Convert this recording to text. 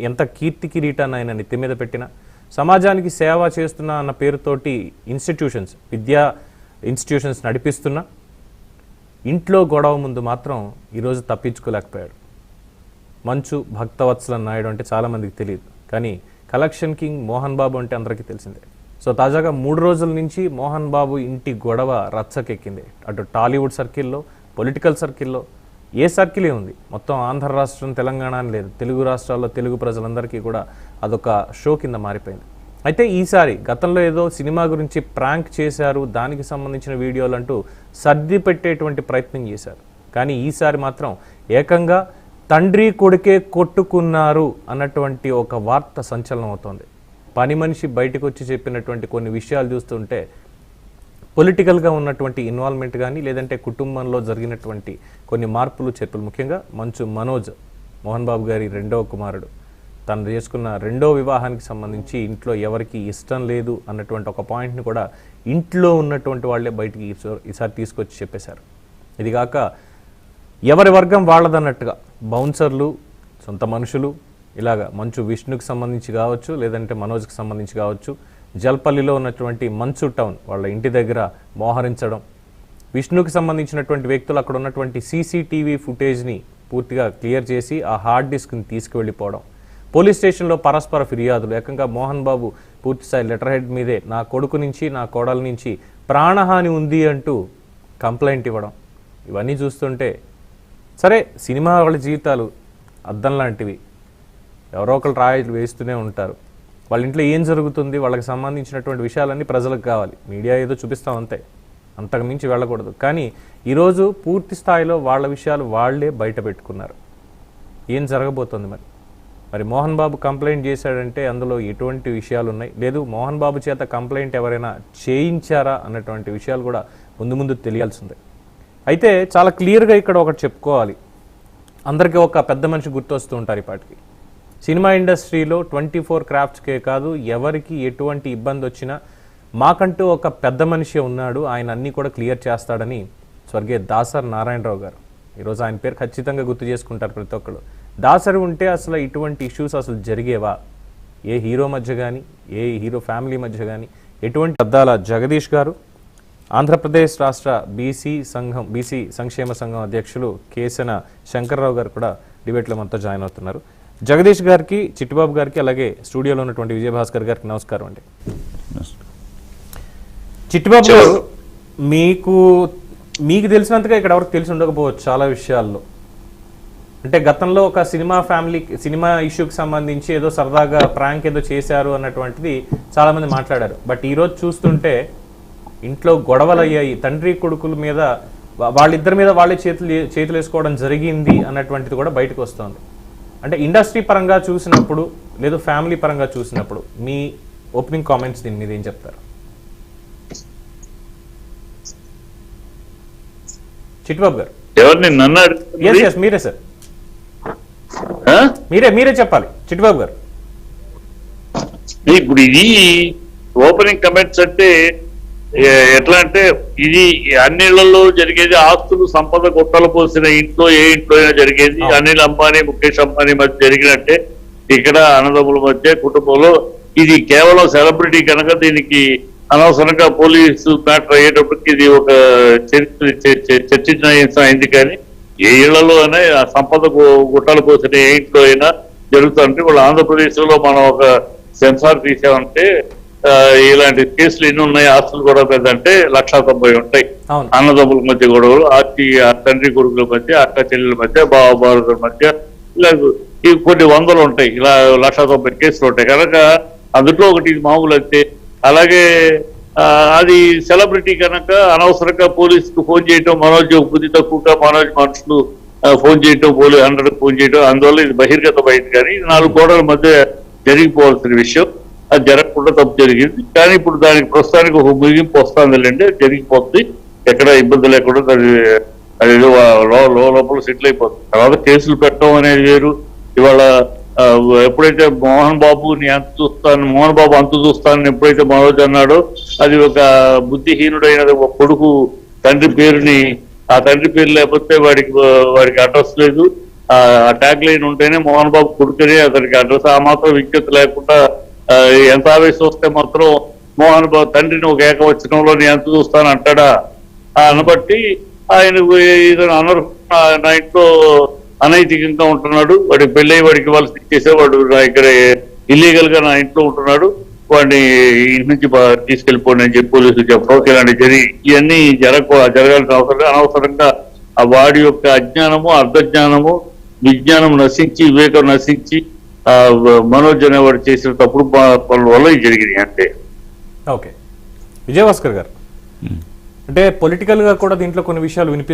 ఎంత కీర్తి కిరీటాన్ని ఆయన నెత్తి మీద పెట్టినా, సమాజానికి సేవ చేస్తున్నా అన్న పేరుతోటి విద్యా ఇన్స్టిట్యూషన్స్ నడిపిస్తున్నా ఇంట్లో గొడవ ముందు మాత్రం ఈరోజు తప్పించుకోలేకపోయాడు. మంచు భక్తవత్సల నాయుడు అంటే చాలామందికి తెలియదు, కానీ కలెక్షన్ కింగ్ మోహన్ బాబు అంటే అందరికీ తెలిసిందే. సో తాజాగా 3 రోజుల నుంచి మోహన్ బాబు ఇంటి గొడవ రచ్చకెక్కింది. అటు టాలీవుడ్ సర్కిల్లో, పొలిటికల్ సర్కిల్లో, ఏ సర్కిలే ఉంది, మొత్తం ఆంధ్ర రాష్ట్రం తెలంగాణ అని లేదు, తెలుగు రాష్ట్రాల్లో తెలుగు ప్రజలందరికీ కూడా అదొక షో కింద మారిపోయింది. అయితే ఈసారి గతంలో ఏదో సినిమా గురించి ప్రాంక్ చేశారు, దానికి సంబంధించిన వీడియోలు అంటూ సర్ది పెట్టేటువంటి ప్రయత్నం చేశారు. కానీ ఈసారి మాత్రం ఏకంగా తండ్రి కొడుకే కొట్టుకున్నారు అన్నటువంటి ఒక వార్త సంచలనం అవుతోంది. పని మనిషి బయటకు వచ్చి చెప్పినటువంటి కొన్ని విషయాలు చూస్తుంటే పొలిటికల్గా ఉన్నటువంటి ఇన్వాల్వ్మెంట్ కానీ, లేదంటే కుటుంబంలో జరిగినటువంటి కొన్ని మార్పులు చేర్పులు, ముఖ్యంగా మంచు మనోజ్ మోహన్ బాబు గారి 2వ కుమారుడు తను చేసుకున్న 2వ వివాహానికి సంబంధించి ఇంట్లో ఎవరికి ఇష్టం లేదు అన్నటువంటి ఒక పాయింట్ని కూడా ఇంట్లో ఉన్నటువంటి వాళ్ళే బయటికి ఈసారి తీసుకొచ్చి చెప్పేశారు. ఇది కాక ఎవరి వర్గం వాళ్ళదన్నట్టుగా బౌన్సర్లు, సొంత మనుషులు, ఇలాగా మంచు విష్ణుకి సంబంధించి కావచ్చు, లేదంటే మనోజ్కి సంబంధించి కావచ్చు, జల్పల్లిలో ఉన్నటువంటి మంచు టౌన్ వాళ్ళ ఇంటి దగ్గర మోహరించడం, విష్ణుకి సంబంధించినటువంటి వ్యక్తులు అక్కడ ఉన్నటువంటి సీసీటీవీ ఫుటేజ్ని పూర్తిగా క్లియర్ చేసి ఆ హార్డ్ డిస్క్ని తీసుకువెళ్ళిపోవడం, పోలీస్ స్టేషన్లో పరస్పర ఫిర్యాదులు, ఏకంగా మోహన్ బాబు పూర్తిస్థాయి లెటర్ హెడ్ మీదే నా కొడుకు నుంచి, నా కోడల నుంచి ప్రాణహాని ఉంది అంటూ కంప్లైంట్ ఇవ్వడం, ఇవన్నీ చూస్తుంటే సరే సినిమా వాళ్ళ జీవితాలు అద్దం లాంటివి, ఎవరో ఒకరు రాయిలు వేస్తూనే ఉంటారు. వాళ్ళ ఇంట్లో ఏం జరుగుతుంది, వాళ్ళకి సంబంధించినటువంటి విషయాలన్నీ ప్రజలకు కావాలి, మీడియా ఏదో చూపిస్తాం అంతే, అంతకు మించి వెళ్ళకూడదు. కానీ ఈరోజు పూర్తి స్థాయిలో వాళ్ళ విషయాలు వాళ్లే బయట పెట్టుకున్నారు. ఏం జరగబోతుంది మరి మోహన్ బాబు కంప్లైంట్ చేశాడంటే అందులో ఎటువంటి విషయాలు ఉన్నాయి, లేదు మోహన్ బాబు చేత కంప్లైంట్ ఎవరైనా చేయించారా అన్నటువంటి విషయాలు కూడా ముందు తెలియాల్సిందే. అయితే చాలా క్లియర్గా ఇక్కడ ఒకటి చెప్పుకోవాలి, అందరికీ ఒక పెద్ద మనిషి గుర్తొస్తూ ఉంటారు ఇప్పటికి. సినిమా ఇండస్ట్రీలో 24 క్రాఫ్ట్స్కే కాదు, ఎవరికి ఎటువంటి ఇబ్బంది వచ్చినా మాకంటూ ఒక పెద్ద మనిషి ఉన్నాడు, ఆయన అన్నీ కూడా క్లియర్ చేస్తాడని స్వర్గీయ దాసరి నారాయణరావు గారు. ఈరోజు ఆయన పేరు ఖచ్చితంగా గుర్తు చేసుకుంటారు ప్రతి ఒక్కరు. దాసరి ఉంటే అసలు ఇటువంటి ఇష్యూస్ అసలు జరిగేవా, ఏ హీరో మధ్య కానీ, ఏ హీరో ఫ్యామిలీ మధ్య కానీ ఎటువంటి అద్దాల జగదీష్ గారు, ఆంధ్రప్రదేశ్ రాష్ట్ర బీసీ సంక్షేమ సంఘం అధ్యక్షులు కేసన శంకర్రావు గారు కూడా డిబేట్లో మనతో జాయిన్ అవుతున్నారు. జగదీష్ గారికి, చిట్టిబాబు గారికి, అలాగే స్టూడియోలో ఉన్నటువంటి విజయభాస్కర్ గారికి నమస్కారం అండి. చిట్టిబాబు గారు, మీకు తెలిసినంతగా ఇక్కడ ఎవరికి తెలిసి ఉండకపోవచ్చు చాలా విషయాల్లో. అంటే గతంలో ఒక సినిమా ఇష్యూకి సంబంధించి ఏదో సరదాగా ప్రాంక్ ఏదో చేశారు అన్నటువంటిది చాలామంది మాట్లాడారు. బట్ ఈరోజు చూస్తుంటే ఇంట్లో గొడవలు అయ్యాయి, తండ్రి కొడుకుల మీద, వాళ్ళిద్దరి మీద వాళ్ళే చేతులు వేసుకోవడం జరిగింది అన్నటువంటిది కూడా బయటకు వస్తుంది. అంటే ఇండస్ట్రీ పరంగా చూసినప్పుడు, లేదు ఫ్యామిలీ పరంగా చూసినప్పుడు మీ ఓపెనింగ్ కామెంట్స్ దీని మీద ఏం చెప్తారు? చిట్టిబాబు గారు. ఎవరిని? నన్ను? మీరే సార్, మీరే చెప్పాలి చిట్టిబాబు గారు. ఇప్పుడు ఇది ఓపెనింగ్ కమెంట్స్ అంటే ఎట్లా అంటే, ఇది అన్నిళ్లలో జరిగేది, ఆస్తులు సంపద గుట్టలు పోసిన ఇంట్లో, ఏ ఇంట్లో అయినా జరిగేది. అనిల్ అంబానీ, ముఖేష్ అంబానీ మధ్య జరిగినట్టే ఇక్కడ అన్నదమ్ముల మధ్య, కుటుంబంలో. ఇది కేవలం సెలబ్రిటీ కనుక దీనికి అనవసరంగా పోలీసు మ్యాటర్ అయ్యేటప్పటికి ఇది ఒక చర్చించిన అయింది. కానీ ఏ ఇళ్లలో అయినా ఆ సంపద గుట్టలు పోసిన ఏ ఇంట్లో అయినా జరుగుతుంటే, వాళ్ళు ఆంధ్రప్రదేశ్ లో మనం ఒక సెన్సార్ తీసామంటే ఇలాంటి కేసులు ఎన్ని ఉన్నాయి, ఆస్తులు గొడవ పెద్ద అంటే 190 ఉంటాయి. అన్నదమ్ముల మధ్య గొడవలు, తండ్రి కొడుకుల మధ్య, అక్క చెల్లెల మధ్య, బావబారుల మధ్య, ఇలా కొన్ని వందలు ఉంటాయి. ఇలా 190 కేసులు ఉంటాయి కనుక అందులో ఒకటి మామూలు అంతే. అలాగే అది సెలబ్రిటీ కనుక అనవసరంగా పోలీసుకు ఫోన్ చేయటం, మనోజ్ బుద్ధి తక్కువగా మనోజ్ మనుషులు ఫోన్ చేయటం, 100కు ఫోన్ చేయటం, అందువల్ల ఇది బహిర్గతమైంది. కానీ 4 గోడల మధ్య జరిగిపోవాల్సిన విషయం, అది జరగకుండా తప్పు జరిగింది. కానీ ఇప్పుడు దానికి ప్రస్తుతానికి ఒక ముగింపు వస్తుందిలేండి, జరిగిపోతుంది, ఎక్కడ ఇబ్బంది లేకుండా అది లోపల సెటిల్ అయిపోతుంది. తర్వాత కేసులు పెట్టడం అనేది వేరు. ఇవాళ ఎప్పుడైతే మోహన్ బాబుని మోహన్ బాబు అంతు చూస్తానని ఎప్పుడైతే మనోజ్ అన్నాడో, అది ఒక బుద్ధిహీనుడైన ఒక కొడుకు తండ్రి పేరుని, ఆ తండ్రి పేరు లేకపోతే వాడికి అడ్రస్ లేదు, ఆ ట్యాగ్ లైన్ ఉంటేనే మోహన్ బాబు కొడుకుని అతనికి అడ్రస్ ఆ మాత్రం విజ్ఞత లేకుండా ఎంత ఆవేశం వస్తే మాత్రం మోహన్ బాబు తండ్రిని ఒక ఏకవచనంలో నేను ఎంత చూస్తాను అంటాడా అనబట్టి ఆయన ఇతను నా ఇంట్లో అనైతికంగా ఉంటున్నాడు, వాడికి పెళ్ళి వాడికి వాళ్ళు ఇచ్చేసేవాడు, నా ఇక్కడ ఇల్లీగల్ గా నా ఇంట్లో ఉంటున్నాడు, వాడిని ఇంటి నుంచి తీసుకెళ్ళిపోండి అని చెప్పి పోలీసులు చెప్పడం ఇలాంటి ఇవన్నీ జరగాల్సిన అవసరం అనవసరంగా ఆ వాడి యొక్క అజ్ఞానము అర్ధజ్ఞానము విజ్ఞానం నశించి వివేకం నశించి మనోజ్ అనేవాడు చేసిన తప్పుడు పనుల వల్ల ఇది జరిగింది అంతే. ఓకే విజయభాస్కర్ గారు, అంటే పొలిటికల్ గా కూడా దీంట్లో కొన్ని విషయాలు వినిపిస్తాయి.